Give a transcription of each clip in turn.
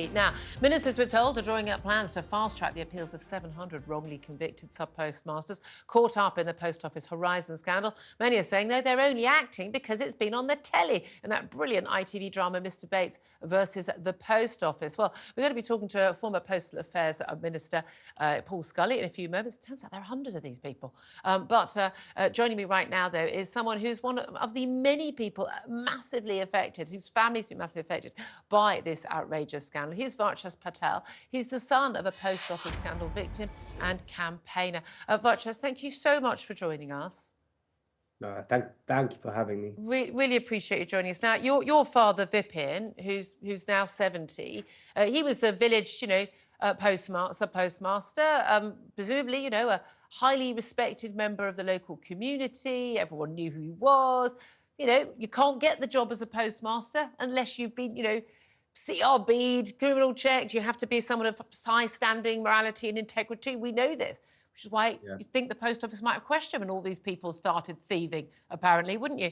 week now. Ministers, we're told, are drawing up plans to fast-track the appeals of 700 wrongly convicted sub-postmasters caught up in the Post Office Horizon scandal. Many are saying, though, they're only acting because it's been on the telly in that brilliant ITV drama Mr Bates versus the Post Office. Well, we're going to be talking to former Postal Affairs Minister Paul Scully in a few moments. It turns out there are hundreds of these people. But joining me right now, though, is someone who's one of the many people massively affected, whose family's been massively affected by this outrageous scandal. He's Varchas Patel. He's the son of a Post Office scandal victim and campaigner. Varchas, thank you so much for joining us. Thank you for having me. Really appreciate you joining us. Now, your father, Vipin, who's now 70, he was the village, postmaster, presumably, a highly respected member of the local community. Everyone knew who he was. You can't get the job as a postmaster unless you've been, CRB'd, criminal checked. You have to be someone of high standing, morality and integrity. We know this, which is why you think the Post Office might have questioned when all these people started thieving, apparently, wouldn't you?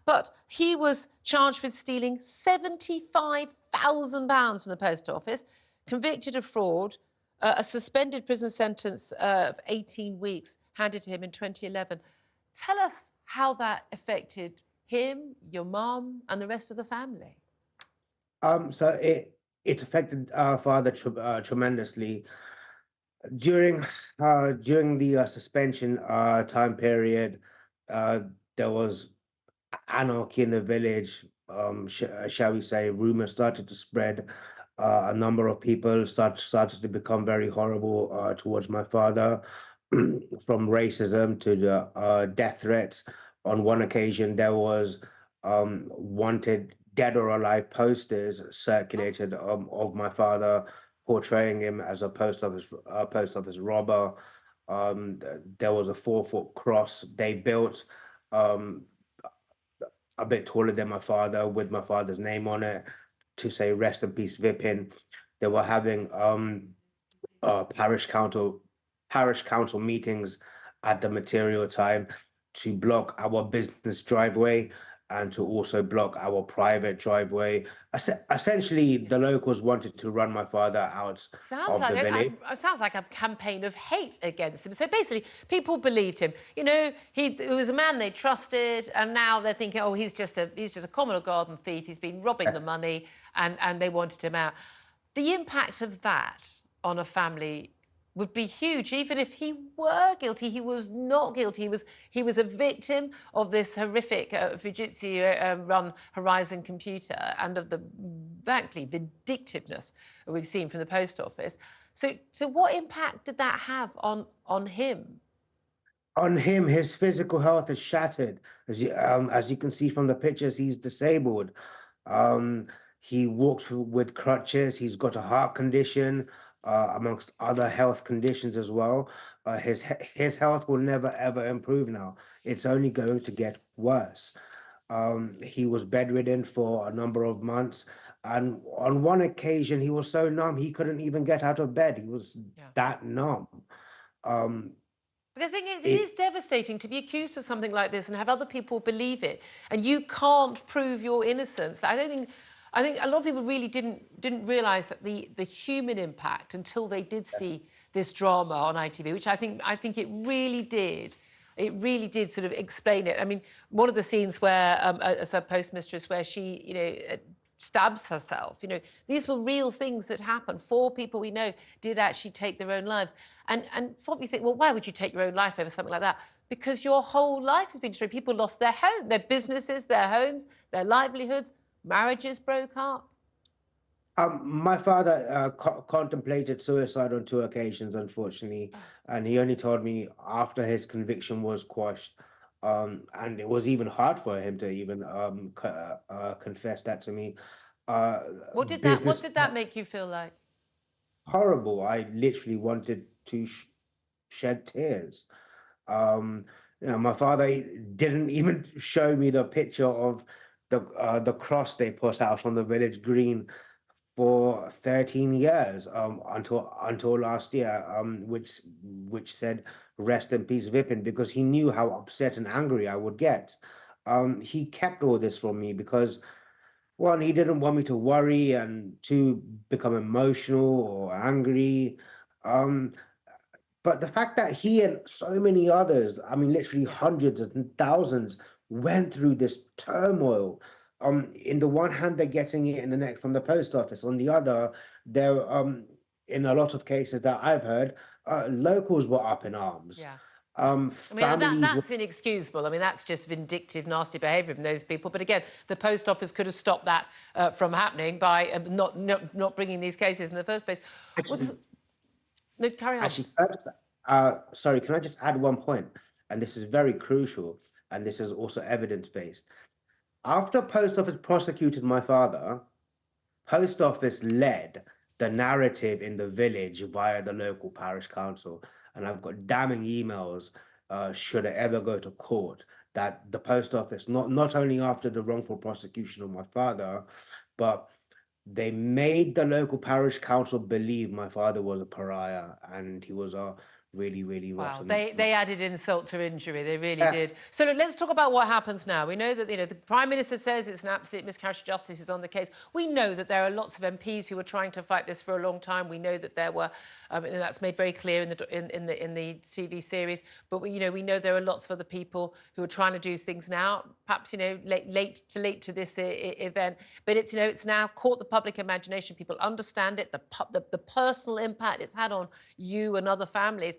But he was charged with stealing £75,000 from the Post Office, convicted of fraud, a suspended prison sentence of 18 weeks handed to him in 2011. Tell us how that affected him, your mum, and the rest of the family. So it affected our father tremendously during the suspension time period. There was anarchy in the village. Shall we say, rumours started to spread. A number of people started to become very horrible towards my father, from racism to the death threats. On one occasion, there was wanted dead or alive posters circulated of my father, portraying him as a post office robber. There was a 4-foot cross they built, a bit taller than my father, with my father's name on it, to say "Rest in peace, Vipin." They were having parish council meetings at the material time to block our business driveway and to also block our private driveway. Essentially, the locals wanted to run my father out Sounds of the village. sounds like a campaign of hate against him. So basically, people believed him. He was a man they trusted, and now they're thinking, oh, he's just a common garden thief. He's been robbing the money, and they wanted him out. The impact of that on a family would be huge, even if he were guilty. He was not guilty. He was a victim of this horrific Fujitsu run Horizon computer and of the, frankly, vindictiveness we've seen from the Post Office. So what impact did that have on him? On him, his physical health is shattered. As you can see from the pictures, he's disabled. He walks with crutches. He's got a heart condition, amongst other health conditions as well. His health will never ever improve now. It's only going to get worse. He was bedridden for a number of months, and on one occasion he was so numb he couldn't even get out of bed. He was that numb. Because the thing is, it is devastating to be accused of something like this and have other people believe it, and you can't prove your innocence. I think a lot of people really didn't realise that the human impact until they did see this drama on ITV, which I think it really did. It really did sort of explain it. I mean, one of the scenes where a sub-postmistress, where she, stabs herself. These were real things that happened. 4 people we know did actually take their own lives. And probably think, well, why would you take your own life over something like that? Because your whole life has been destroyed. People lost their home, their businesses, their homes, their livelihoods. Marriages broke up. My father contemplated suicide on 2 occasions, unfortunately, and he only told me after his conviction was quashed. And it was even hard for him to even confess that to me. What did that make you feel like? Horrible. I literally wanted to shed tears. My father didn't even show me the picture of the cross they put out on the village green for 13 years, until last year, which said "Rest in peace, Vipin," because he knew how upset and angry I would get. He kept all this from me because one, he didn't want me to worry, and two, become emotional or angry. Um, but the fact that he and so many others, I mean, literally Yeah. hundreds and thousands, went through this turmoil. In the one hand, they're getting it in the neck from the post office. On the other, they're in a lot of cases that I've heard, locals were up in arms. Yeah. I mean, Families were. that's inexcusable. I mean, that's just vindictive, nasty behaviour from those people. But again, the post office could have stopped that from happening by not bringing these cases in the first place. Actually, No, carry on. Actually, sorry, can I just add one point? And this is very crucial, and this is also evidence-based. After Post Office prosecuted my father, Post Office led the narrative in the village via the local parish council. And I've got damning emails, should it ever go to court, that the Post Office, not only after the wrongful prosecution of my father, but they made the local parish council believe my father was a pariah and he was a really, really Wow, rotten. they added insult to injury. They really Yeah. did. So look, let's talk about what happens now. We know that the Prime Minister says it's an absolute miscarriage of justice is on the case. We know that there are lots of MPs who were trying to fight this for a long time. We know that there were, and that's made very clear in the TV series. But we know there are lots of other people who are trying to do things now. Perhaps late to this event, but it's now caught the public imagination. People understand it, the personal impact it's had on you and other families.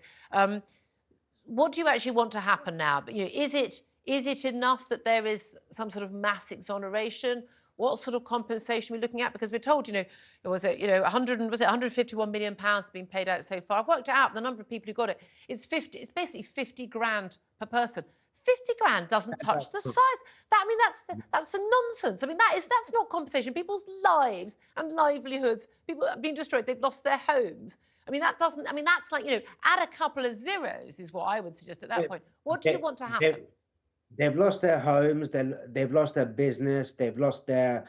What do you actually want to happen now? But is it enough that there is some sort of mass exoneration? What sort of compensation are we looking at? Because we're told, it was 151 million pounds being paid out so far. I've worked it out. The number of people who got it, it's basically 50 grand per person. 50 grand doesn't touch the size. That's a nonsense. I mean, that's not compensation. People's lives and livelihoods, people have been destroyed. They've lost their homes. I mean, that's like, add a couple of zeros is what I would suggest at that point. What do you want to happen? They've lost their homes, they've lost their business, they've lost their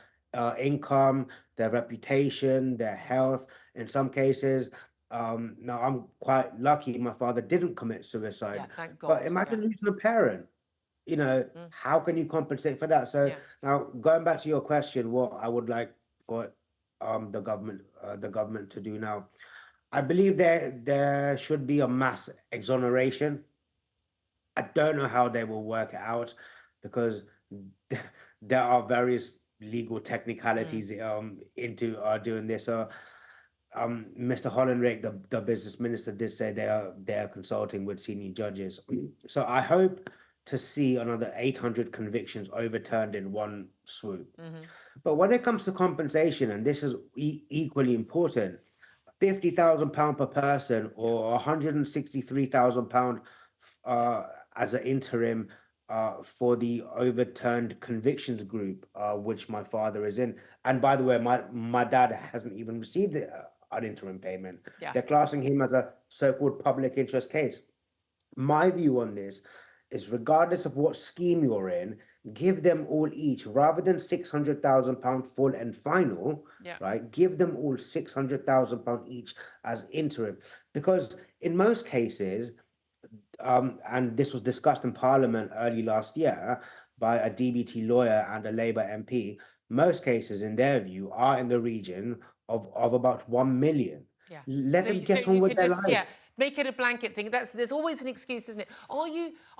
income, their reputation, their health. In some cases, now I'm quite lucky my father didn't commit suicide. Yeah, thank God. But imagine losing a parent. How can you compensate for that? So now going back to your question, what I would like for the government to do now, I believe there should be a mass exoneration. I don't know how they will work it out, because there are various legal technicalities into doing this. Mr. Hollenrake, the business minister, did say they are consulting with senior judges. So I hope to see another 800 convictions overturned in one swoop. But when it comes to compensation, and this is equally important, £50,000 per person or £163,000 as an interim for the overturned convictions group, which my father is in. And by the way, my dad hasn't even received an interim payment. Yeah. They're classing him as a so-called public interest case. My view on this is, regardless of what scheme you're in, give them all each, rather than £600,000 full and final, right? Give them all £600,000 each as interim, because in most cases, and this was discussed in Parliament early last year by a DBT lawyer and a Labour MP, most cases, in their view, are in the region of about 1 million. Yeah. Let them get on with their lives. Make it a blanket thing. There's always an excuse, isn't it? Are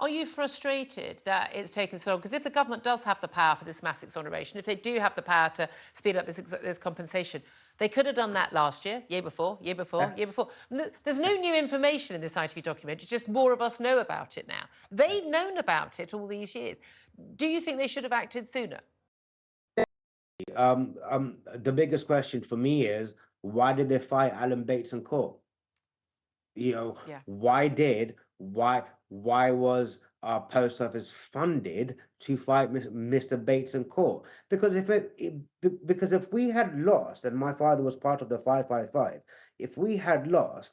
you frustrated that it's taken so long? Because if the government does have the power for this mass exoneration, if they do have the power to speed up this compensation, they could have done that last year, year before. There's no new information in this ITV document. It's just more of us know about it now. They've known about it all these years. Do you think they should have acted sooner? The biggest question for me is, why did they fight Alan Bates in court? Why was our post office funded to fight Mr. Bates in court? Because if we had lost, and my father was part of the 555, if we had lost,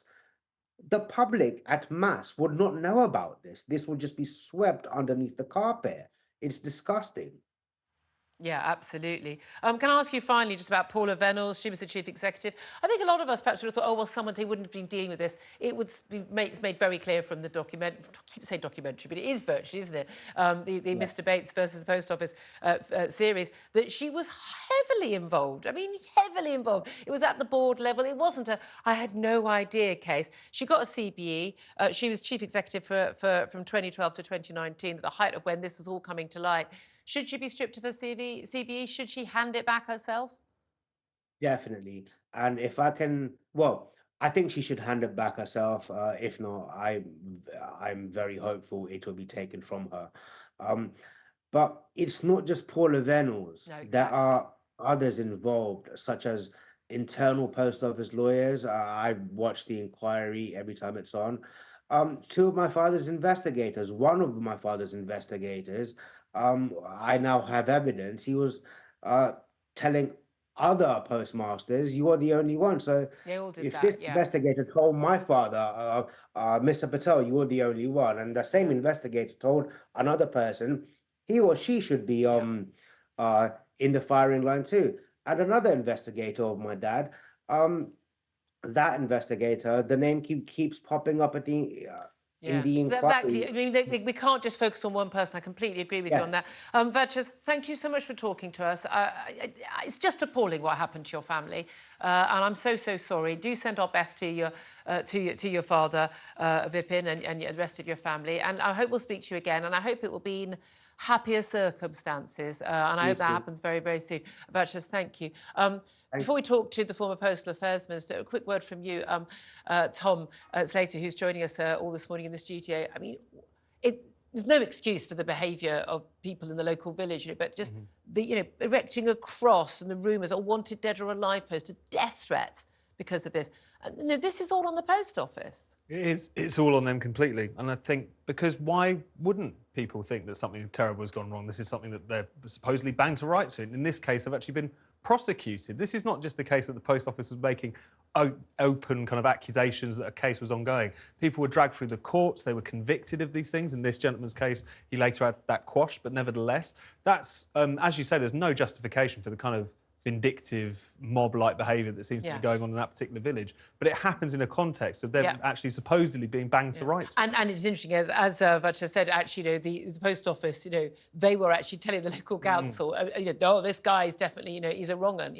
the public at mass would not know about this. This would just be swept underneath the carpet. It's disgusting. Yeah, absolutely. Can I ask you finally just about Paula Venables? She was the chief executive. I think a lot of us perhaps would have thought, oh, well, someone who wouldn't have been dealing with this. It would be it's made very clear from the document. I keep saying documentary, but it is virtually, isn't it? The Mr. Bates versus the Post Office series, that she was heavily involved. I mean, heavily involved. It was at the board level. It wasn't a I had no idea case. She got a CBE. She was chief executive from 2012 to 2019, at the height of when this was all coming to light. Should she be stripped of her CBE? Should she hand it back herself? Definitely. And if I can, well, I think she should hand it back herself. If not, I'm very hopeful it will be taken from her. Um, but it's not just Paula Venables. No, There exactly. are others involved, such as internal post office lawyers. I watch the inquiry every time it's on. Two of my father's investigators, one of my father's investigators, I now have evidence. He was uh, telling other postmasters, you are the only one. So They all did if that, this yeah. investigator told my father, Mr. Patel, you are the only one, and the same Yeah. investigator told another person, he or she should be Yeah. in the firing line too. And another investigator of my dad, that investigator, the name keeps popping up at the in Yeah, the exactly. inquiry. I mean, we can't just focus on one person. I completely agree with you on Yes, that. Varchas, thank you so much for talking to us. It's just appalling what happened to your family, and I'm so sorry. Do send our best to your father, Vipin, and the rest of your family. And I hope we'll speak to you again. And I hope it will be in happier circumstances. And I me hope that too. happens very soon. Varchas, thank you. Thank Before we talk to the former Postal Affairs Minister, a quick word from you, Tom Slater, who's joining us all this morning in the studio. I mean, there's no excuse for the behaviour of people in the local village, but just the, erecting a cross and the rumours of wanted dead or alive posted, death threats because of this. And, this is all on the post office. It is. It's all on them completely. And I think because why wouldn't people think that something terrible has gone wrong? This is something that they're supposedly banged to rights in. In this case, they've actually been prosecuted. This is not just the case that the post office was making open kind of accusations that a case was ongoing. People were dragged through the courts. They were convicted of these things. In this gentleman's case, he later had that quashed. But nevertheless, that's, as you say, there's no justification for the kind of vindictive mob-like behaviour that seems to be going on in that particular village, but it happens in a context of them actually supposedly being banged to rights. And it's interesting, as Varchas said, actually, the post office, they were actually telling the local council, oh, this guy is definitely, he's a wrong 'un,